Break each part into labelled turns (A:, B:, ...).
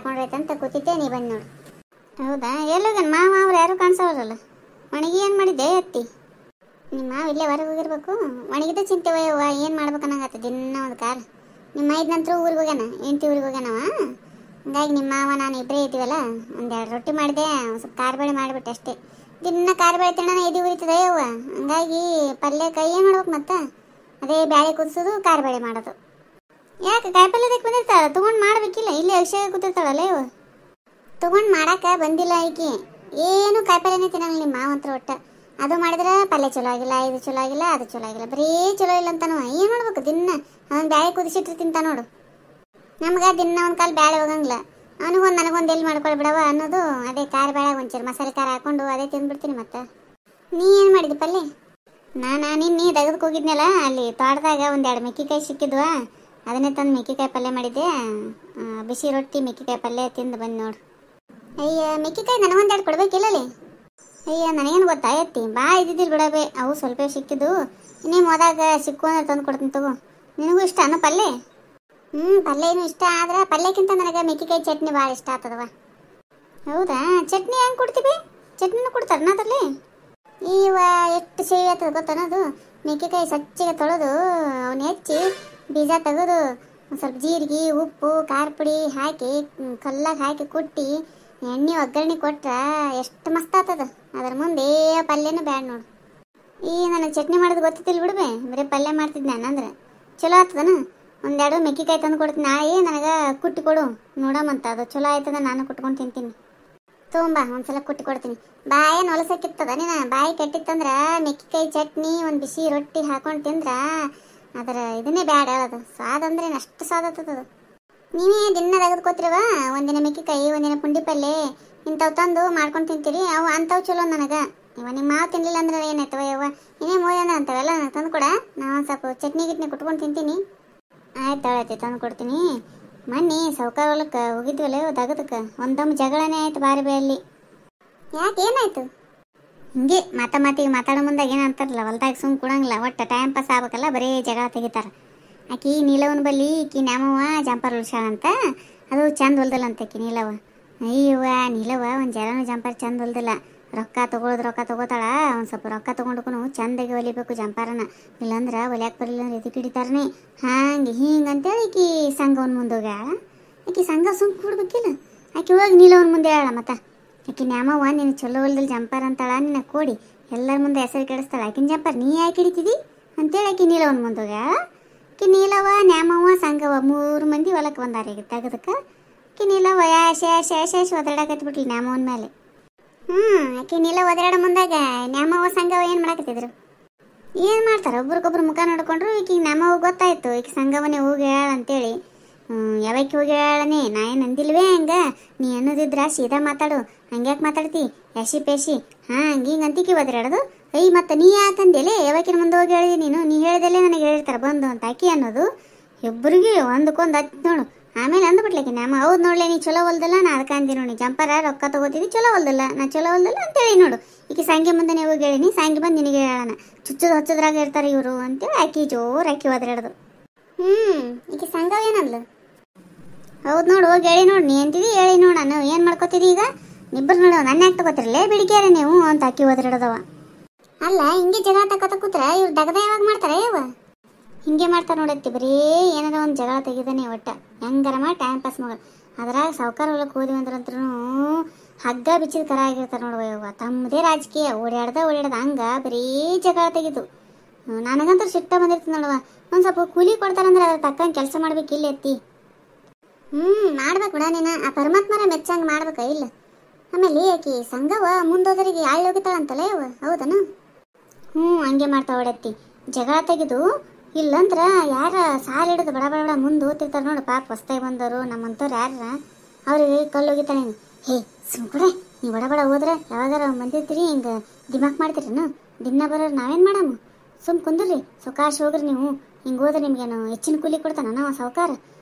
A: ಹಾಕೊಂಡ್ರೈತೆ ಅಂತ ಕೂತಿದ್ದೆ, ನೀ ಬಂದು ನೋಡು. ಹೌದಾ, ಎಲ್ಲೋಗನ್ ಮಾವ ಅವ್ರು ಯಾರು ಕಾಣಿಸೋರಲ್ಲ? ಒಣಗಿ ಏನು ಮಾಡಿದ್ದೆ ಎತ್ತಿ? ನಿಮ್ಮ ಮಾವ ಇಲ್ಲೇ ಹೊರಗೆ ಹೋಗಿರ್ಬೇಕು. ಒಣಗಿದ ಚಿಂತೆ ವಯವ್ವ, ಏನು ಮಾಡ್ಬೇಕನ್ನಂಗತ್ತೆ ದಿನ ಒಂದು ಕಾರ್. ನಿಮ್ಮ ಐದು ನಂತರ ಊರಿಗೆ ಹೋಗ್ಯಾನ, ಹೆಂಡತಿ ಊರಿಗೆ ಹೋಗ್ಯಾನವ. ಹಂಗಾಗಿ ನಿಮ್ಮ ಮಾವ ನಾನು ಇಬ್ಬರೇ ಇದ್ದೀವಲ್ಲ, ಒಂದೆರಡು ರೊಟ್ಟಿ ಮಾಡಿದೆ, ಒಂದು ಸ್ವಲ್ಪ ಖಾರ ಬೇಳೆ ಮಾಡಿಬಿಟ್ಟೆ ಅಷ್ಟೇ. ದಿನ ಖಾರ ಬೇಳೆ ತಿನ್ನೋಣ ಎದೆ ಉರಿತದೆ ಯವ್ವ. ಹಂಗಾಗಿ ಪಲ್ಯ ಕೈ ಏನು ಮಾಡ್ಬೇಕು ಮತ್ತೆ? ಅದೇ ಬೇಳೆ ಕುದಿಸೋದು, ಖಾರ ಬೇಳೆ ಮಾಡೋದು. ಯಾಕೆ ಕಾಯಿ ಪಲ್ಯ ಅದಕ್ಕೆ ಬಂದಿರ್ತಾಳ, ತೊಗೊಂಡು ಮಾಡ್ಬೇಕಿಲ್ಲ? ಇಲ್ಲೇ ಅಕ್ಷಯ ಕೂತಿರ್ತಾಳಲ್ಲ ಇವ. ತೊಗೊಂಡು ಮಾಡಕ್ಕೆ ಬಂದಿಲ್ಲ ಈಕಿ. ಏನು ಕಾಯಿ ಪಲ್ಯನೇ ತಿನ್ನಲ್ಲ ನಿಮ್ಮ ಮಾವಂತ್ರ ಒಟ್ಟ. ಅದು ಮಾಡಿದ್ರೆ ಪಲ್ಯ ಚಲೋ ಆಗಿಲ್ಲ, ಇದು ಚಲೋ ಆಗಿಲ್ಲ, ಅದು ಚಲೋ ಆಗಿಲ್ಲ, ಬರೀ ಚಲೋ ಇಲ್ಲ ಅಂತಾನು. ಏನು ಮಾಡ್ಬೇಕು? ದಿನ ಅವನು ಬ್ಯಾಳೆ ಕುದಿಸಿಟ್ರು ತಿಂತ ನೋಡು. ನಮ್ಗೆ ದಿನ ಒಂದು ಕಾಲು ಬ್ಯಾಳೆ ಹೋಗಂಗಿಲ್ಲ. ಅವನಿಗೊಂದು ನನಗೊಂದು ಎಲ್ಲಿ ಮಾಡ್ಕೊಳ್ಬಿಡವ ಅನ್ನೋದು. ಅದೇ ಖಾರ ಬೇಳೆ ಒಂಚೂರು ಮಸಾಲೆ ಖಾರ ಹಾಕೊಂಡು ಅದೇ ತಿಂದ್ಬಿಡ್ತೀನಿ. ಮತ್ತೆ ನೀ ಏನು ಮಾಡಿದ್ದಿ ಪಲ್ಯ? ನಾನು ನಿನ್ನೆ ತೆಗೆದಕ್ಕೆ ಹೋಗಿದ್ನಲ್ಲ, ಅಲ್ಲಿ ತೋಟದಾಗ ಒಂದೆರಡು ಮೆಕ್ಕೆಕಾಯಿ ಸಿಕ್ಕಿದ್ವಾ, ಅದನ್ನೇ ತಂದು ಮೆಕ್ಕೆಕಾಯಿ ಪಲ್ಯ ಮಾಡಿದ್ದೆ. ಬಿಸಿ ರೊಟ್ಟಿ ಮೆಕ್ಕೆಕಾಯಿ ಪಲ್ಯ ತಿಂದು ಬಂದು ನೋಡು. ಅಯ್ಯ, ಮೆಕ್ಕೆಕಾಯಿ ನನಗೊಂದೆರಡು ಕೊಡ್ಬೇಕಿಲ್ಲಲ್ಲಿ? ಅಯ್ಯ, ನನಗೇನು ಗೊತ್ತಾ ಎತ್ತಿ, ಭಾಳ ಇದ್ದಿದ್ದಿಲ್ಲ ಬಿಡಬೇ, ಅವು ಸ್ವಲ್ಪ ಸಿಕ್ಕಿದ್ದು. ಇನ್ನೇ ಹೋದಾಗ ಸಿಕ್ಕು ಅಂದ್ರೆ ತಂದು ಕೊಡ್ತೀನಿ ತಗೋ. ನಿನಗೂ ಇಷ್ಟ ಅನ್ನೋ ಪಲ್ಯ? ಪಲ್ಯ ಏನು ಇಷ್ಟ, ಆದ್ರೆ ಪಲ್ಯಕ್ಕಿಂತ ನನಗೆ ಮೆಕ್ಕೆಕಾಯಿ ಚಟ್ನಿ ಭಾಳ ಇಷ್ಟ ಆಗ್ತದವ. ಹೌದಾ, ಚಟ್ನಿ ಹೆಂಗೆ ಕೊಡ್ತೀವಿ? ಚಟ್ನಿನೂ ಕೊಡ್ತಾರನ ಅದರಲ್ಲಿ? ಈವ ಎಷ್ಟು ಸೇವೆ ಆಗ್ತದೆ ಗೊತ್ತನ್ನೋದು. ಮೆಕ್ಕೆಕಾಯಿ ಸ್ವಚ್ಛಗೆ ತೊಳೆದು ಅವನ್ನ ಹೆಚ್ಚಿ ಬೀಜ ತೆಗೆದು ಸ್ವಲ್ಪ ಜೀರಿಗೆ ಉಪ್ಪು ಖಾರ ಪುಡಿ ಹಾಕಿ ಕಲ್ಲಾಗ ಹಾಕಿ ಕುಟ್ಟಿ ಎಣ್ಣೆ ಒಗ್ಗರಣೆ ಕೊಟ್ರೆ ಎಷ್ಟು ಮಸ್ತ್ ಆಗ್ತದ. ಅದ್ರ ಮುಂದೆ ಪಲ್ಯನೂ ಬ್ಯಾಡ ನೋಡು. ನನಗೆ ಚಟ್ನಿ ಮಾಡೋದು ಗೊತ್ತಿಲ್ಲ ಬಿಡ್ಬೆ, ಬರೀ ಪಲ್ಯ ಮಾಡ್ತಿದ್ದೆ ನಾನಂದ್ರೆ. ಚಲೋ ಆಗ್ತದನ? ಒಂದೆರಡು ಮೆಕ್ಕೆಕಾಯಿ ತಂದು ಕೊಡ್ತೀನಿ ನಾಳೆ, ನನಗೆ ಕುಟ್ಟಿ ಕೊಡು ನೋಡಮಂತ. ಅದು ಚಲೋ ಆಯ್ತದ, ನಾನು ಕುಟ್ಕೊಂಡು ತಿಂತೀನಿ. ತೊಗೊಂಬಾ, ಒಂದ್ಸಲ ಕುಟ್ಟಿ ಕೊಡ್ತೀನಿ. ಬಾಯಿ ಹೊಲಸಕ್ಕಿರ್ತದ ನೀನು. ಬಾಯಿ ಕೆಟ್ಟಿತ್ತಂದ್ರೆ ಮೆಕ್ಕೆಕಾಯಿ ಚಟ್ನಿ ಒಂದು ಬಿಸಿ ರೊಟ್ಟಿ ಹಾಕೊಂಡು ತಿಂದ್ರೆ ಅದರ ಇದನ್ನೇ ಬ್ಯಾಡ ಹೇಳೋದು. ಸ್ವಾದ ಅಂದ್ರೆ ಅಷ್ಟು ಸ್ವಾದ ಆಗ್ತದದು. ನೀವೇ ದಿನ ತೆಗೆದುಕೋತಿರವ, ಒಂದಿನ ಮೆಕ್ಕೆಕಾಯಿ ಒಂದಿನ ಪುಂಡಿ ಪಲ್ಯ ಇಂಥವು ತಂದು ಮಾಡ್ಕೊಂಡು ತಿಂತೀರಿ. ಅವು ಅಂಥವು ಚಲೋ ನನಗೆ. ಇವ ನಿಮ್ಮ ಮಾವು ತಿನ್ನಲಿಲ್ಲ ಅಂದ್ರೆ ಏನಾಯ್ತವ ಯವ್ವ? ಇನ್ನೇ ಮೋಯನ ಅಂಥವೆಲ್ಲ ನನಗೆ ತಂದು ಕೊಡ, ನಾನು ಒಂದು ಸ್ವಲ್ಪ ಚಟ್ನಿ ಗಿಟ್ನಿ ಕುಟ್ಕೊಂಡು ತಿಂತೀನಿ. ಆಯ್ತು ಆಯ್ತು, ತಂದು ಕೊಡ್ತೀನಿ. ಮೊನ್ನೆ ಸೌಕಾರ ಹೊಲಕ್ಕೆ ಹೋಗಿದ್ವಲ್ಲ ದಗದಕ್ಕೆ, ಒಂದೊಮ್ಮೆ ಜಗಳನೇ ಆಯ್ತು ಬಾರಿ ಬೇಯಲ್ಲಿ. ಯಾಕೆ, ಏನಾಯ್ತು? ಹಿಂಗೆ ಮಾತಿಗೆ ಮಾತಾಡೋ ಮುಂದಾಗ ಏನಂತಾರಲ್ಲ, ಹೊಲ್ದಾಗ ಸುಮ್ಮ ಕೊಡಂಗಿಲ್ಲ, ಒಟ್ಟು ಟೈಮ್ ಪಾಸ್ ಆಗ್ಬೇಕಲ್ಲ, ಬರೀ ಜಗಳ ತೆಗಿತಾರೆ. ಆಕಿ ನೀಲವನ ಬಲ್ಲಿ ಈಕಿ ನ್ಯಾಮವ್ವ ಜಂಪರ್ ಹೊಲ್ಸಾಳಂತ, ಅದು ಚಂದ ಹೊಲ್ದಲ್ಲಂತ ಆಕಿ ನೀಲವ. ಅಯ್ಯವ್ವ, ನೀಲವ ಒಂದು ಜರನೂ ಜಂಪರ್ ಚಂದ ಹೊಲ್ದಿಲ್ಲ. ರೊಕ್ಕ ತಗೋತಾಳ. ಒಂದು ಸ್ವಲ್ಪ ರೊಕ್ಕ ತೊಗೊಂಡ್ಕೂ ಚಂದಾಗಿ ಹೊಲಿಬೇಕು ಜಂಪಾರನ, ಇಲ್ಲಾಂದ್ರೆ ಹೊಲಿಯಾಕೆ ಬರಲಿಲ್ಲ ಅಂದ್ರೆ ಎದಕ್ಕೆ ಹಿಡಿತಾರನೇ. ಹಿಂಗೆ ಅಂತೇಳಿ ಈಕಿ ಸಂಘವನ್ನ ಮುಂದೆ ಹೋಗ್ಯಾಳ. ಆಕಿ ಸಂಘ ಸುಮ್ಮ ಕೂಡ್ಬೇಕಿಲ್ಲ, ಆಕಿ ಹೋಗಿ ನೀಲವನ ಮುಂದೆ ಹೇಳ. ಮತ್ತೆ ಆಕಿ ನ್ಯಾಮವ್ವ ನೀನು ಚಲೋ ಹೊಲ್ದಲ್ಲಿ ಜಂಪರ್ ಅಂತಾಳ, ನಿನ್ನ ಕೊಡಿ ಎಲ್ಲರ ಮುಂದೆ ಹೆಸರು ಕೆಡಿಸ್ತಾಳ. ಆಕಿನ ಜಂಪರ್ ನೀ ಯಾಕೆ ಹಿಡಿತಿದಿ ಅಂತೇಳಿ ಆಕಿ ನೀಲವನ ಮುಂದೆ ಹೋಗ್ಯಾಳ. ಆಕಿ ನೀಲವ ನ್ಯಾಮವ್ವ ಸಂಘವ 3 ಮಂದಿ ಹೊಲಕ್ಕೆ ಬಂದಾರ. ಈಗ ತೆಗೆದಕ್ಕೆ ಆಕಿ ನೀಲವ ಯಾಶ್ ಒದರಾಡಕತ್ಬಿಟ್ಲಿ ನ್ಯಾಮವನ ಮೇಲೆ. ಆಕಿ ನೀಲ ಒದರಾಡ ಮುಂದಾಗ ನ್ಯಾಮವ್ವ ಸಂಘವ ಏನು ಮಾಡಕತ್ತಿದ್ರು? ಏನು ಮಾಡ್ತಾರೆ, ಒಬ್ರಿಗೊಬ್ರು ಮುಖ ನೋಡ್ಕೊಂಡ್ರು. ಈಕಿ ನ್ಯಾಮವ್ವ ಗೊತ್ತಾಯ್ತು ಈಕಿ ಸಂಘವನ್ನೇ ಹೋಗಿ ಹೇಳ ಅಂತೇಳಿ. ಯಾವಕ್ಕೆ ಹೋಗಿ ಹೇಳನೇ, ನಾ ಏನು ಅಂದಿಲ್ವೇ ಹಂಗ? ನೀ ಅನ್ನೋದಿದ್ರ ಸೀದಾ ಮಾತಾಡು, ಹಂಗ್ಯಾಕೆ ಮಾತಾಡ್ತಿ ಯಾಶಿ ಪೇಶಿ ಹಿಂಗೆ ಅಂತಿಕಿ ಒದರಾಡೋದು. ಮತ್ತೆ ನೀ ಯಾಕಂದೇಲೆ ಯಾವಕ್ಕಿನ ಮುಂದೆ ಹೋಗಿ ಹೇಳಿದಿ ನೀ ಹೇಳ್ದಲ್ಲೇ ನನಗೆ ಹೇಳಿರ್ತಾರೆ ಬಂದು ಅಂತ ಆಕಿ ಅನ್ನೋದು. ಇಬ್ಬರಿಗೆ ಒಂದಕ್ಕೊಂದು ಹತ್ತು ನೋಡು. ಆಮೇಲೆ ಅಂದ್ಬಿಟ್ಲಕಿ ನ್ಯಾಮ, ಹೌದು ನೋಡ್ಲೆ ನೀ ಚಲೋ ಹೊಲ್ದಲ್ಲ, ನಾ ಅದಕ್ಕೆ ಅಂದಿ ನೋಡಿ ಜಂಪರ ರೊಕ್ಕ ತೊಗೋತಿದ್ದಿ, ಚಲೋ ಹೊಲ್ದಲ್ಲ, ನಾ ಚಲೋ ಹೊಲ್ದಲ್ಲ ಅಂತೇಳಿ ನೋಡು. ಈಕಿ ಸಂಗಿ ಮುಂದೆ ಹೋಗಿ ಹೇಳಿನಿ, ಸಂಗಿ ಬಂದು ನಿನಗೆ ಹೇಳೋಣ, ಚುಚ್ಚದು ಹಚ್ಚದ್ರಾಗ ಇರ್ತಾರೆ ಇವರು ಅಂತೇಳಿ ಆಕಿ ಜೋರು ಆಕಿ ಒದರಾಡೋದು. ಈಕಿ ಸಂಘ ಏನಂದ್ಲು? ಹೌದು ನೋಡು, ಹೋಗಿ ಹೇಳಿ ನೋಡಿ, ನೀ ಅಂತಿದಿ ಹೇಳಿ ನೋಡು, ನಾನು ಏನು ಮಾಡ್ಕೋತಿದ್ದಿ ಈಗ ಇಬ್ಬರು ನೋಡು, ನನ್ನ ಯಾಕೆ ತಗೋತಿರಲ್ಲೇ ಬಿಡಿಗ್ಯಾರ ನೀವು ಅಂತ ಆಕಿ ಒದರಾಡೋದವ. ಅಲ್ಲ, ಹಿಂಗೆ ಜಗಳ ತಗೋತ ಕೂತ್ರೆ ಇವ್ರು ದಗದ ಯಾವಾಗ ಮಾಡ್ತಾರೆ ಯವ್ವ? ಹಿಂಗೆ ಮಾಡ್ತಾರೆ ನೋಡತ್ತಿ, ಬರೀ ಏನಾರ ಒಂದು ಜಗಳ ತೆಗಿದಾನೆ ಒಟ್ಟ ಹೆಂಗಾರ ಮಾಡಿ ಟೈಮ್ ಪಾಸ್ ಮಾಡೋದು. ಅದ್ರಾಗ ಸಾವುಕಾರ ಹೊಲಕ್ಕೆ ಹೋದ್ವಿ ಅಂದ್ರಂತ್ರೂ ಹಗ್ಗ ಬಿಚ್ಚಿದ ಕರ ಆಗಿರ್ತಾರೆ ನೋಡುವ ಯವ್ವ. ತಮ್ಮದೇ ರಾಜಕೀಯ ಓಡಾಡ್ದ ಹಂಗೆ ಬರೀ ಜಗಳ ತೆಗಿತು. ನನಗಂತೂ ಸಿಟ್ಟ ಬಂದಿರ್ತೀನಿ ನೋಡುವ. ಒಂದು ಸ್ವಲ್ಪ ಕೂಲಿ ಕೊಡ್ತಾರಂದ್ರೆ ಅದ್ರ ತಕ್ಕಂಗೆ ಕೆಲಸ ಮಾಡ್ಬೇಕಿಲ್ಲ ಎತ್ತಿ. ಮಾಡ್ಬೇಕು ಬಿಡ ನೀನು, ಆ ಪರಮಾತ್ಮರ ಮೆಚ್ಚಂಗೆ ಮಾಡ್ಬೇಕ ಇಲ್ಲ. ಆಮೇಲೆ ಆಕಿ ಸಂಘವ ಮುಂದೋದರಿಗೆ ಆಳ್ ಹೋಗಿತಾಳಂತಲ್ಲ ಯವ್ವ, ಹೌದನ? ಹಂಗೆ ಮಾಡ್ತಾ ಹೊಡೆತ್ತಿ ಜಗಳ ತೆಗೆದು. ಇಲ್ಲಂದ್ರೆ ಯಾರ ಸಾಲ ಹಿಡಿದು ಬಡ ಬಡ ಮುಂದೆ ಓದ್ತಿರ್ತಾರೆ ನೋಡು, ಪಾಪ ಹೊಸ್ತಾಗಿ ಬಂದವರು ನಮ್ಮಂಥವ್ರು ಯಾರ ಅವ್ರಿಗೆ ಕಲ್ಲು ಹೋಗಿತಾಳೆ. ಹೇ ಸುಮ್ ಕೂಡ, ನೀವು ಬಡ ಹೋದ್ರೆ ಯಾವಾಗಾರ ಬಂದಿರ್ತೀರಿ ಹಿಂಗೆ ದಿಮಾಕ್ ಮಾಡ್ತೀರೇನು? ದಿನ ಬರೋರು ನಾವೇನು ಮಾಡಮ್ಮ? ಸುಮ್ ಕುಂದ್ರಿ, ಸುಖಾಶ್ ಹೋಗ್ರಿ ನೀವು. ಹಿಂಗೆ ಹೋದ್ರೆ ನಿಮ್ಗೇನು ಹೆಚ್ಚಿನ ಕೂಲಿ ಕೊಡ್ತಾನ ನಾವು ಸಾವುಕಾರ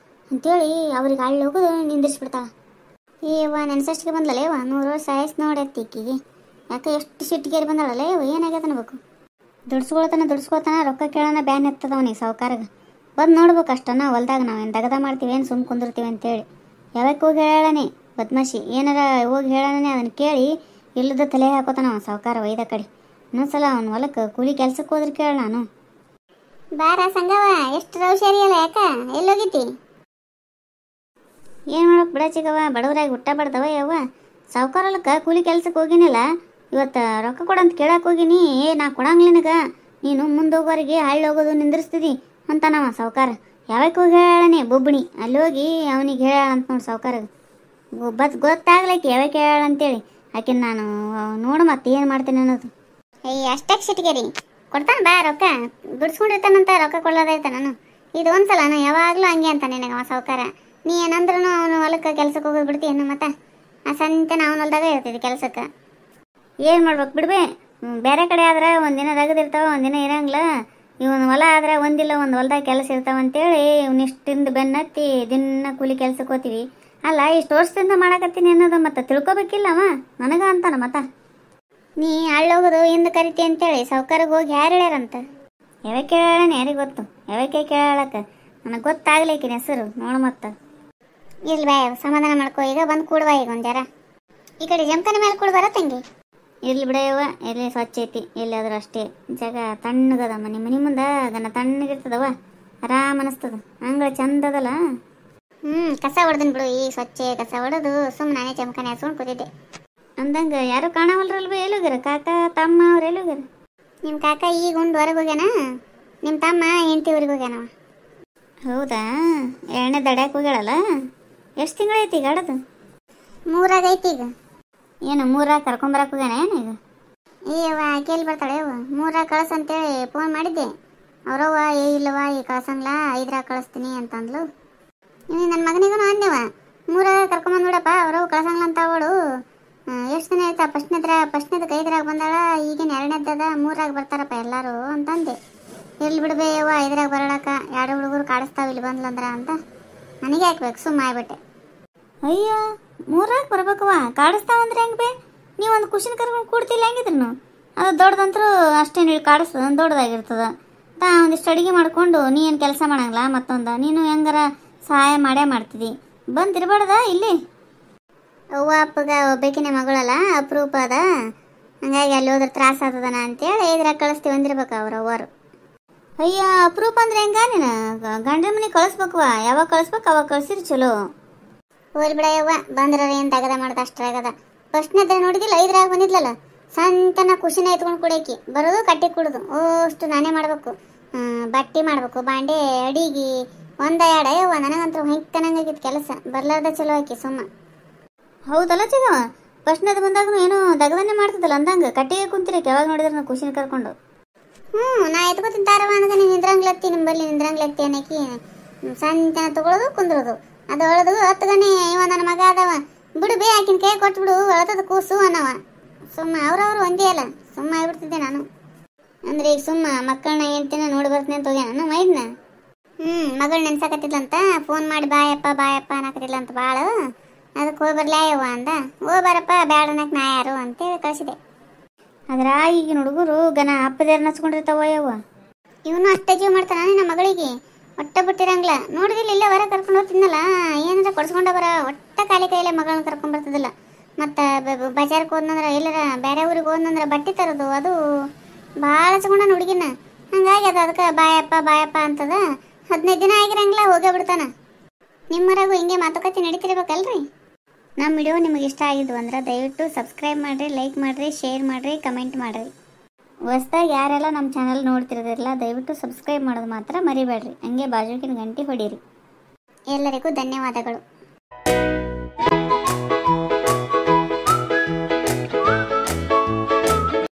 A: ಅಂತೇಳಿ ಅವ್ರಿಗೆ ಅಳ್ಳಿ ಹೋಗೋದು ನಿಂದಿರ್ಸ್ಬಿಡ್ತಾಳ. ಏವ್ವ ನೆನ್ಸಷ್ಟಿಗೆ ಬಂದಲ್ಲ ಯವ್ವ, 100 ವರ್ಷ ಆಯಸ್ ನೋಡತ್ತಿ ಈಕಿಗೆ. ಯಾಕೆ ಎಷ್ಟು ಸಿಟ್ಟಿಗೇರಿ ಬಂದಾಳಲ್ಲ ಯವ್ವ, ಏನಾಗ್ಯದ ಅನ್ಬೇಕು? ದುಡ್ಸ್ಕೊಳ್ತಾನ ರೊಕ್ಕ ಕೇಳೋಣ ಬ್ಯಾನ್ ಎತ್ತದ ಅವನಿಗೆ ಸಾವುಕಾರಗೆ. ಬಂದು ನೋಡ್ಬೇಕು ಅಷ್ಟನ್ನ ಹೊಲ್ದಾಗ ನಾವೇನು ದಗದ ಮಾಡ್ತೀವಿ ಏನು ಸುಮ್ ಕುಂದಿರ್ತೀವಿ ಅಂತೇಳಿ. ಯಾವಕ್ಕೆ ಹೋಗಿ ಹೇಳಾನೆ ಬದ್ಮಾಶಿ ಏನಾರ ಹೋಗಿ ಹೇಳಾನೆ ಅದನ್ನು ಕೇಳಿ ಇಲ್ಲದ ತಲೆ ಹಾಕೋತಾನ ಅವ ಸಾವುಕಾರ ಒಯ್ದ ಕಡೆ. ಇನ್ನೊಂದ್ಸಲ ಅವ್ನ ಹೊಲಕ್ಕೆ ಕೂಲಿ ಕೆಲ್ಸಕ್ಕೆ ಹೋದ್ರೆ ಕೇಳ ನಾನು. ಬಾರ ಸಂಗವ ಎಷ್ಟು ರೌಶೇರಿ ಅಲ್ಲ, ಯಾಕ ಎಲ್ಲೋಗಿತಿ? ಏನು ಮಾಡೋಕೆ ಬಿಡ ಚಿಗವ, ಬಡವರಾಗಿ ಹುಟ್ಟ ಬಡ್ದವ ಯವ್ವ. ಸಾವುಕಾರ ಹೊಲಕ್ಕೆ ಕೂಲಿ ಕೆಲ್ಸಕ್ಕೆ ಹೋಗಿನಿಲ್ಲ, ಇವತ್ತು ರೊಕ್ಕ ಕೊಡಂತ ಕೇಳಕ್ಕೆ ಹೋಗಿನಿ. ನಾ ಕೊಡಂಗ್ಲಿನಗ, ನೀನು ಮುಂದೆ ಹೋಗೋರಿಗೆ ಹಳ್ಳಿ ಹೋಗೋದು ನಿಂದಿರ್ಸ್ತಿದಿ ಅಂತ ನಾವ ಸಾವುಕಾರ. ಯಾವಕ್ಕೆ ಹೋಗಿ ಹೇಳಾನೆ ಬೊಬ್ಬಣಿ, ಅಲ್ಲಿ ಹೋಗಿ ಅವನಿಗೆ ಹೇಳ ಅಂತ ನೋಡಿ ಸಾವುಕಾರಗೆ ಗೊತ್ತಾಗ್ಲೈಕಿ ಯಾವಕ್ಕೆ ಹೇಳ ಅಂತೇಳಿ. ಆಕಿನ ನಾನು ನೋಡು ಮತ್ತೆ ಏನು ಮಾಡ್ತೀನಿ ಅನ್ನೋದು. ಅಷ್ಟಕ್ಕೆ ಸಿಟಿಗೆರಿ ಕೊಡ್ತಾನೆ ಬಾ ರೊಕ್ಕ, ಬಿಡಿಸ್ಕೊಂಡಿರ್ತಾನಂತ ರೊಕ್ಕ ಕೊಡೋದೈತ ನಾನು. ಇದು ಒಂದ್ಸಲ ನಾನು ಯಾವಾಗಲೂ ಹಂಗೆ ಅಂತ ನಿನಗೆ ಅವ ಸಾವುಕಾರ. ನೀ ಏನಂದ್ರೂ ಅವನು ಹೊಲಕ್ಕೆ ಕೆಲ್ಸಕ್ಕೆ ಹೋಗೋದು ಬಿಡ್ತೀಯನ್ನು ಮತ್ತೆ ಆ ಸಂತೆನ ಅವನ ಹೊಲ್ದಾಗ ಇರ್ತಿದ್ದೆ ಕೆಲ್ಸಕ್ಕೆ. ಏನು ಮಾಡ್ಬೇಕು ಬಿಡ್ಬೇ, ಬೇರೆ ಕಡೆ ಆದ್ರೆ ಒಂದಿನ ರಗದಿರ್ತಾವ ಒಂದಿನ ಇರಂಗಿಲ್ಲ. ಇವನು ಹೊಲ ಆದ್ರೆ ಒಂದಿಲ್ಲ ಒಂದು ಹೊಲ್ದಾಗ ಕೆಲಸ ಇರ್ತಾವಂತೇಳಿ ಇವನಿಷ್ಟಿಂದ ಬೆನ್ನತ್ತಿ ದಿನ ಕೂಲಿ ಕೆಲ್ಸಕ್ಕೆ ಹೋಗ್ತೀವಿ. ಅಲ್ಲ ಇಷ್ಟು ವರ್ಷದಿಂದ ಮಾಡಕತ್ತೀನಿ ಅನ್ನೋದು ಮತ್ತೆ ತಿಳ್ಕೊಬೇಕಿಲ್ಲವ ನನಗ ಅಂತಾನ ಮತ್ತ. ನೀ ಹೋಗೋದು ಹಿಂದೆ ಕರಿತಿ ಅಂತೇಳಿ ಸಾವುಕಾರಿಗೆ ಹೋಗಿ ಯಾರು ಹೇಳ್ಯಾರಂತ? ಯಾವಕ್ಕೆ ಹೇಳಾನೆ ಯಾರಿಗೆ ಗೊತ್ತು, ಯಾವಕ್ಕೆ ಕೇಳಕ್ಕ ನನಗೆ ಗೊತ್ತಾಗ್ಲಿಕ್ಕಿನ ಹೆಸರು ನೋಡು ಮತ್ತ. ಇರ್ಲಿ ಬಾಯ್ ಸಮಾಧಾನ ಮಾಡ್ಕೋ, ಈಗ ಬಂದು ಕೂಡುವ ಈಗ ಒಂದು ಜರ ಈ ಕಡೆ ಜಮಖಾನೆ ಮೇಲೆ ಕೂಡ ಬರತ್ತಂಗೆ. ಇರ್ಲಿ ಬಿಡಯವ್ವ, ಎಲ್ಲಿ ಸ್ವಚ್ಛ ಐತಿ ಎಲ್ಲಾದ್ರೂ ಅಷ್ಟೇ. ಜಾಗ ತಣ್ಣಗದ, ಮನೆ ಮುಂದೆ ಗನ ತಣ್ಣಗಿರ್ತದವ, ಆರಾಮ್ ಅನಿಸ್ತದ, ಅಂಗಳ ಚಂದ ಅದಲ್ಲ. ಕಸ ಹೊಡೆದನ್ ಬಿಡು, ಈ ಸ್ವಚ್ಛ ಕಸ ಹೊಡೆದು ಸುಮ್ಮನೆ ನಾನೇ ಜಮಖಾನೆ ಹಾಸ್ಕೊಂಡು ಕೂತಿದ್ದೆ. ಅಂದಂಗೆ ಯಾರು ಕಾಣವಲ್ರಲ್ವ, ಎಲ್ಲೋಗ್ಯಾರ ಕಾಕ ತಮ್ಮ ಅವ್ರು ಎಲ್ಲೋಗ್ಯಾರ? ನಿಮ್ಮ ಕಾಕ ಈಗ ಉಂಡು ಹೊರಗೆ ಹೋಗ್ಯಾನ, ನಿಮ್ಮ ತಮ್ಮ ಹೆಂಡತಿ ಊರಿಗೆ ಹೋಗ್ಯಾನವ. ಹೌದಾ, ಎಣ್ಣೆ ದಡ್ಯಾಕೆ ಹೋಗ್ಯಾಳಲ್ಲ? ಎಷ್ಟು ತಿಂಗಳೈತಿ ಈಗ ಆಡೋದು? 3 ಆಗೈತಿ ಈಗ. ಏನು 3 ಕರ್ಕೊಂಬರಕ್ಕೆ ಹೋಗ್ಯಾನ ಏನೀಗ? ಏವ್ವ ಆಕೆಯಲ್ಲಿ ಬರ್ತಾಳೆ ಯವ್ವ, 3 ಕಳ್ಸ ಅಂತೇಳಿ ಫೋನ್ ಮಾಡಿದ್ದೆ. ಅವ್ರವ್ವ ಇಲ್ಲವ ಈ ಕಳ್ಸಂಗ್ಲ 5 ಕಳಿಸ್ತೀನಿ ಅಂತಂದ್ಲು. ನೀವು ನನ್ನ ಮಗನಿಗೂ ಅಂದೇವ 3 ಕರ್ಕೊಂಬಂದ್ಬಿಡಪ್ಪ, ಅವ್ರವ್ವ ಕಳ್ಸಂಗ್ಲ ಅಂತ ಅವಳು. ಎಷ್ಟು ದಿನ ಆಯ್ತಾ ಫಸ್ಟ್ನೇದಕ್ಕೆ 5 ಬಂದಾಳ, ಈಗಿನ 2ನೇದದ 3 ಬರ್ತಾರಪ್ಪ ಎಲ್ಲರೂ ಅಂತಂದೆ. ಎಲ್ಲಿ ಬಿಡ್ಬೇ ಯವ್ವ 5 ಬರೋಳಕ, 2 ಹುಡುಗರು ಕಾಡಿಸ್ತಾವ ಇಲ್ಲಿ ಬಂದ್ಲಂದ್ರ ಅಂತ ನನಗೆ ಹಾಕ್ಬೇಕು ಸುಮ್ಮ ಆಗ್ಬಿಟ್ಟೆ. ಅಯ್ಯ 3 ಬರ್ಬೇಕವ, ಕಾಡಿಸ್ತಾವಂದ್ರೆ ಹೆಂಗೆ ಬೇ? ನೀವೊಂದು ಖುಷಿನ ಕರ್ಕೊಂಡು ಕೂಡ್ತಿಲ್ಲ ಹೆಂಗಿದ್ರು? ಅದು ದೊಡ್ಡದಂತರೂ ಅಷ್ಟೇ ನೀವು ಕಾಡಿಸ್ತದ, ದೊಡ್ಡದಾಗಿರ್ತದ. ಒಂದಿಷ್ಟು ಅಡುಗೆ ಮಾಡ್ಕೊಂಡು ನೀ ಏನು ಕೆಲಸ ಮಾಡಂಗಿಲ್ಲ, ಮತ್ತೊಂದು ನೀನು ಹೆಂಗಾರ ಸಹಾಯ ಮಾಡೇ ಮಾಡ್ತಿದ್ದಿ, ಬಂದಿರಬಾರ್ದ ಇಲ್ಲಿ? ಅವ್ವ ಅಪ್ಪಗ ಒಬ್ಬೇಕಿನ ಮಗಳಲ್ಲ, ಅಪರೂಪ ಅದ, ಹಂಗಾಗಿ ಅಲ್ಲಿ ಹೋದ್ರೆ ತ್ರಾಸ ಆಗ್ತದನ ಅಂತೇಳಿ 5 ಕಳಿಸ್ತೀವಿ ಅಂದಿರ್ಬೇಕು ಅವ್ರು. ಅಯ್ಯ ಅಪರೂಪ ಅಂದ್ರೆ ಹೆಂಗ? ನೀನು ಗಂಡನ ಮನೆ ಕಳಿಸ್ಬೇಕವ, ಯಾವಾಗ ಕಳಿಸ್ಬೇಕು ಅವಾಗ ಕಳ್ಸಿರಿ ಚಲೋ. ಹೋಲ್ ಬಿಡ ಯವ್ವ, ಬಂದ್ರ ಏನು ತಗದ ಮಾಡ್ದ ಅಷ್ಟಾಗದ. ಫಸ್ಟ್ನೇದ್ರೆ ನೋಡಿದಿಲ್ಲ 5 ಬಂದಿದ್ಲಲ್ಲ, ಸಂತನ ಖುಷಿನ ಎತ್ಕೊಂಡು ಕುಡಿಯಕಿ, ಬರೋದು ಕಟ್ಟಿ ಕುಡುದು ಅಷ್ಟು ನಾನೇ ಮಾಡ್ಬೇಕು. ಬಟ್ಟೆ ಮಾಡ್ಬೇಕು, ಬಾಂಡೆ ಅಡಿಗೆ 1-2 ಯವ್ವ. ನನಗಂತೂ ಹೆಂಗನಾಗಿತ್ತು ಕೆಲಸ, ಬರ್ಲಾರ್ದ ಚಲೋ ಆಕಿ ಸುಮ್ಮ. ಹೌದಲ್ಲ ಚಿಗವ, ಫಸ್ಟ್ನೇದು ಬಂದಾಗ ಏನೋ ದಗದನ್ನೇ ಮಾಡ್ತಿದ್ದಲ್ಲ ಅಂದಂಗೆ ಕಟ್ಟಿಗೆ ಕುಂತಿರಕ್ಕೆ ಯಾವಾಗ ನೋಡಿದ್ರೆ ನಾವು ಖುಷಿನ ಕರ್ಕೊಂಡು. ನಾ ಎತ್ಕೋತೀನಿ ತಾರವ ಅಂದಾಗ ನೀನು ನಿಂದ್ರಂಗ್ಲತ್ತಿ, ನಿಂಬಲ್ಲಿ ನಿಂದ್ರಂಗ್ಲತ್ತಿ ಅನ್ನಕಿ ಸಂತನ ತಗೊಳ್ಳೋದು ಕುಂದ್ರೋದು. ಅದು ಅಳದು 10 ಗಣಿ ಇವ ನನ್ನ ಮಗ ಅದವ, ಬಿಡು ಬೇ ಆಕಿನ ಕೈ ಕೊಟ್ಬಿಡು ಅಳತದ ಕೂಸು ಅನ್ನವ. ಸುಮ್ಮ ಅವ್ರವ್ರು ಒಂದೇ ಅಲ್ಲ, ಸುಮ್ಮ ಆಗ್ಬಿಡ್ತಿದ್ದೆ ನಾನು. ಅಂದ್ರೆ ಈಗ ಸುಮ್ಮ ಮಕ್ಕಳನ್ನ ಹೆಂಡ್ತಿನ ನೋಡಿ ಬರ್ತೀನಿ ಅಂತ ಹೋಗ್ಯ ನಾನು ಮೈದ್ನ. ಮಗಳು ನೆನ್ಸಾಕತ್ತಿದ್ಲಂತ, ಫೋನ್ ಮಾಡಿ ಬಾಯಪ್ಪ ಅನ್ನಕತ್ತಿದ್ಲಂತ ಭಾಳ. ಅದಕ್ಕೆ ಹೋಗಿ ಬರ್ಲಾಯವ್ವ ಅಂದ. ಬಾರಪ್ಪ ಬ್ಯಾಡ ಅನ್ನಕ್ಕೆ ನಾ ಯಾರು ಅಂತೇಳಿ ಕಳಿಸಿದೆ. ಅದ್ರ ಈಗಿನ ಹುಡುಗರು ಗನ ಅಪ್ಪದೇರ್ ನಚ್ಕೊಂಡಿರ್ತಾವ ಯವ್ವ. ಇವನು ಅಷ್ಟೇ ಜೀವ ಮಾಡ್ತಾನ ನಮ್ಮ ಮಗಳಿಗೆ, ಒಟ್ಟ ಬಿಟ್ಟಿರಂಗಿಲ್ಲ. ನೋಡಿದಿಲ್ಲ ಇಲ್ಲೇ ಹೊರ ಕರ್ಕೊಂಡು ಹೋಗ್ತಿದ್ನಲ್ಲ, ಏನಾರ ಕೊಡ್ಸ್ಕೊಂಡ ಬರ ಒಟ್ಟ ಖಾಲಿ ಕೈಯಲ್ಲೇ ಮಗಳನ್ನ ಕರ್ಕೊಂಡ್ ಬರ್ತದಿಲ್ಲ. ಮತ್ತು ಬಜಾರ್ಗೆ ಹೋದ್ನಂದ್ರೆ ಎಲ್ಲರ ಬೇರೆ ಊರಿಗೆ ಹೋದ್ನಂದ್ರೆ ಬಟ್ಟೆ ತರೋದು, ಅದು ಭಾಳ ಹಚ್ಕೊಂಡ ಹುಡುಗಿನ. ಹಂಗಾಗಿ ಅದಕ್ಕೆ ಬಾಯಪ್ಪ ಅಂತದ. 15 ದಿನ ಆಗಿರಂಗಿಲ್ಲ ಹೋಗೇ ಬಿಡ್ತಾನ. ನಿಮ್ಮರಾಗೂ ಹಿಂಗೆ ಮಾತುಕತೆ ನಡೀತಿರ್ಬೇಕಲ್ರಿ. ನಮ್ಮ ವಿಡಿಯೋ ನಿಮಗೆ ಇಷ್ಟ ಆಗಿದ್ವು ಅಂದ್ರೆ ದಯವಿಟ್ಟು ಸಬ್ಸ್ಕ್ರೈಬ್ ಮಾಡಿರಿ, ಲೈಕ್ ಮಾಡಿರಿ, ಶೇರ್ ಮಾಡಿರಿ, ಕಮೆಂಟ್ ಮಾಡಿರಿ. ಹೊಸ್ದಾಗಿ ಯಾರೆಲ್ಲ ನಮ್ಮ ಚಾನಲ್ ನೋಡ್ತಿರೋದಿಲ್ಲ ದಯವಿಟ್ಟು ಸಬ್ಸ್ಕ್ರೈಬ್ ಮಾಡೋದು ಮಾತ್ರ ಮರಿಬೇಡ್ರಿ. ಹಂಗೆ ಬಾಜುಕಿನ ಗಂಟೆ ಹೊಡೀರಿ. ಎಲ್ಲರಿಗೂ ಧನ್ಯವಾದಗಳು.